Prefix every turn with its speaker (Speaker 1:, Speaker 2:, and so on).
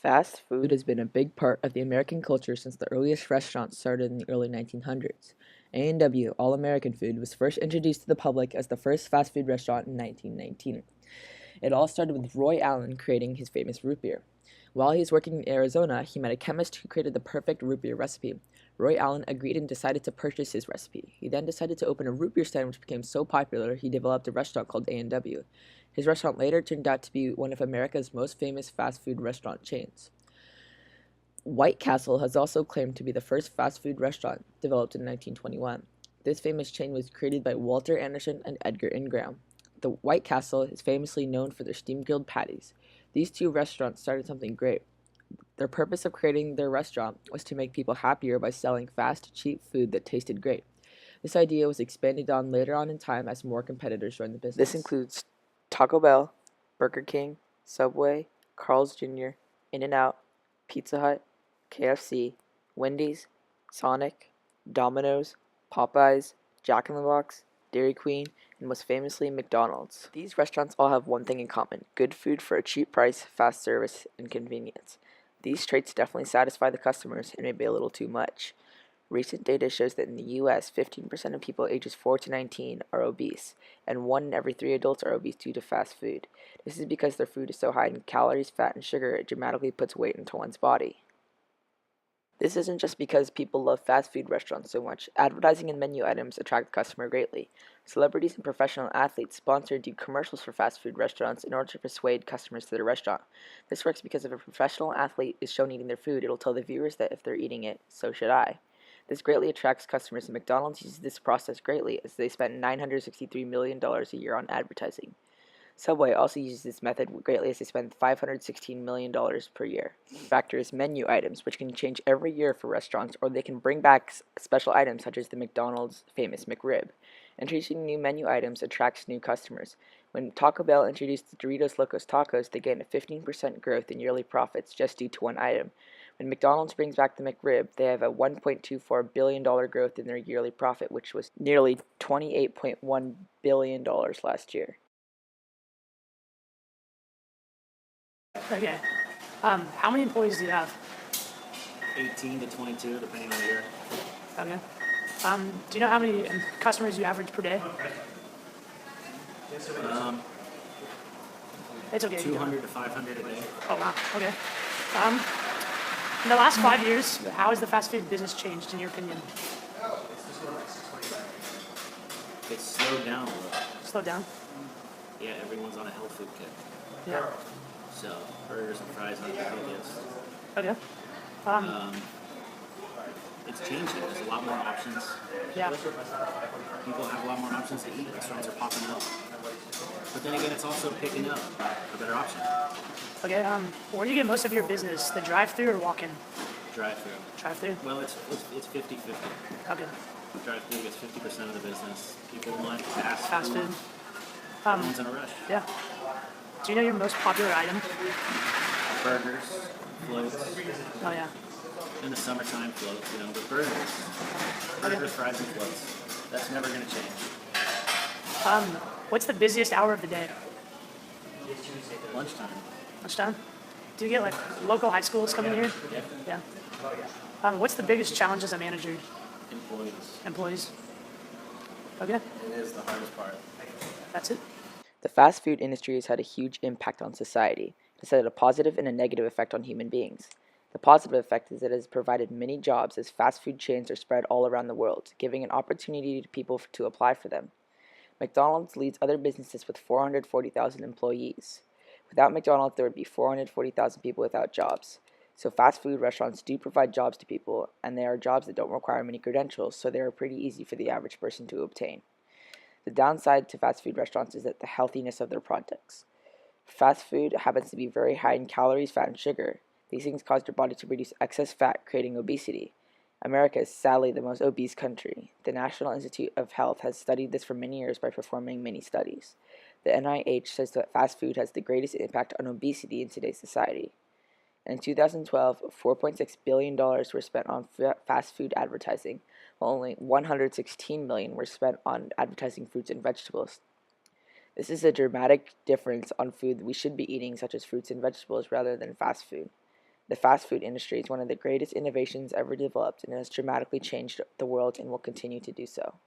Speaker 1: Fast food has been a big part of the American culture since the earliest restaurants started in the early 1900s. A&W, All American Food, was first introduced to the public as the first fast food restaurant in 1919. It all started with Roy Allen creating his famous root beer. While he was working in Arizona, he met a chemist who created the perfect root beer recipe. Roy Allen agreed and decided to purchase his recipe. He then decided to open a root beer stand, which became so popular he developed a restaurant called A&W. His restaurant later turned out to be one of America's most famous fast food restaurant chains. White Castle has also claimed to be the first fast food restaurant, developed in 1921. This famous chain was created by Walter Anderson and Edgar Ingram. The White Castle is famously known for their steam grilled patties. These two restaurants started something great. Their purpose of creating their restaurant was to make people happier by selling fast, cheap food that tasted great. This idea was expanded on later on in time as more competitors joined the business. This includes Taco Bell, Burger King, Subway, Carl's Jr., In-N-Out, Pizza Hut, KFC, Wendy's, Sonic, Domino's, Popeyes, Jack in the Box, Dairy Queen, and most famously McDonald's. These restaurants all have one thing in common: good food for a cheap price, fast service, and convenience. These traits definitely satisfy the customers and may be a little too much. Recent data shows that in the US, 15% of people ages 4 to 19 are obese, and 1 in every 3 adults are obese due to fast food. This is because their food is so high in calories, fat, and sugar, it dramatically puts weight into one's body. This isn't just because people love fast food restaurants so much. Advertising and menu items attract the customer greatly. Celebrities and professional athletes sponsor and do commercials for fast food restaurants in order to persuade customers to their restaurant. This works because if a professional athlete is shown eating their food, it'll tell the viewers that if they're eating it, so should I. This greatly attracts customers, and McDonald's uses this process greatly as they spend $963 million a year on advertising. Subway also uses this method greatly as they spend $516 million per year. Factor is menu items, which can change every year for restaurants, or they can bring back special items such as the McDonald's famous McRib. Introducing new menu items attracts new customers. When Taco Bell introduced the Doritos Locos Tacos, they gained a 15% growth in yearly profits just due to one item. When McDonald's brings back the McRib, they have a $1.24 billion growth in their yearly profit, which was nearly $28.1 billion last year.
Speaker 2: Okay. How many employees do you have?
Speaker 3: 18 to 22, depending on the year.
Speaker 2: Okay. Do you know how many customers you average per day? It's okay.
Speaker 3: 200 to 500 a day.
Speaker 2: Oh, wow. Okay. In the last 5 years, how has the fast food business changed, in your opinion?
Speaker 3: It's slowed down a little.
Speaker 2: Slowed down?
Speaker 3: Yeah, everyone's on a health food kick.
Speaker 2: Yeah.
Speaker 3: So burgers and fries aren't the biggest.
Speaker 2: Okay.
Speaker 3: It's changing. There's a lot more options.
Speaker 2: Yeah.
Speaker 3: People have a lot more options to eat. Restaurants are popping up. But then again, it's also picking up a better option.
Speaker 2: Okay. Where do you get most of your business? The drive-through or walk-in?
Speaker 3: Drive-through.
Speaker 2: Drive-through?
Speaker 3: Well, it's 50-50.
Speaker 2: Okay.
Speaker 3: Drive-through gets 50% of the business. People want fast
Speaker 2: Fast
Speaker 3: food.
Speaker 2: food?
Speaker 3: Everyone's in a rush.
Speaker 2: Yeah. Do you know your most popular item?
Speaker 3: Burgers, floats.
Speaker 2: Oh, yeah.
Speaker 3: In the summertime, floats, but burgers, fries, and floats. That's never going to change.
Speaker 2: What's the busiest hour of the day?
Speaker 3: Lunchtime.
Speaker 2: Lunchtime? Do you get, local high schools coming here?
Speaker 3: Yeah.
Speaker 2: Yeah. What's the biggest challenge as a manager?
Speaker 3: Employees.
Speaker 2: Okay.
Speaker 3: It is the hardest part.
Speaker 2: That's it?
Speaker 1: The fast food industry has had a huge impact on society. It has had a positive and a negative effect on human beings. The positive effect is that it has provided many jobs as fast food chains are spread all around the world, giving an opportunity to people to apply for them. McDonald's leads other businesses with 440,000 employees. Without McDonald's, there would be 440,000 people without jobs. So fast food restaurants do provide jobs to people, and they are jobs that don't require many credentials, so they are pretty easy for the average person to obtain. The downside to fast food restaurants is that the healthiness of their products. Fast food happens to be very high in calories, fat, and sugar. These things cause your body to produce excess fat, creating obesity. America is sadly the most obese country. The National Institute of Health has studied this for many years by performing many studies. The NIH says that fast food has the greatest impact on obesity in today's society. In 2012, $4.6 billion were spent on fast food advertising, while only $116 million were spent on advertising fruits and vegetables. This is a dramatic difference on food we should be eating, such as fruits and vegetables, rather than fast food. The fast food industry is one of the greatest innovations ever developed and has dramatically changed the world and will continue to do so.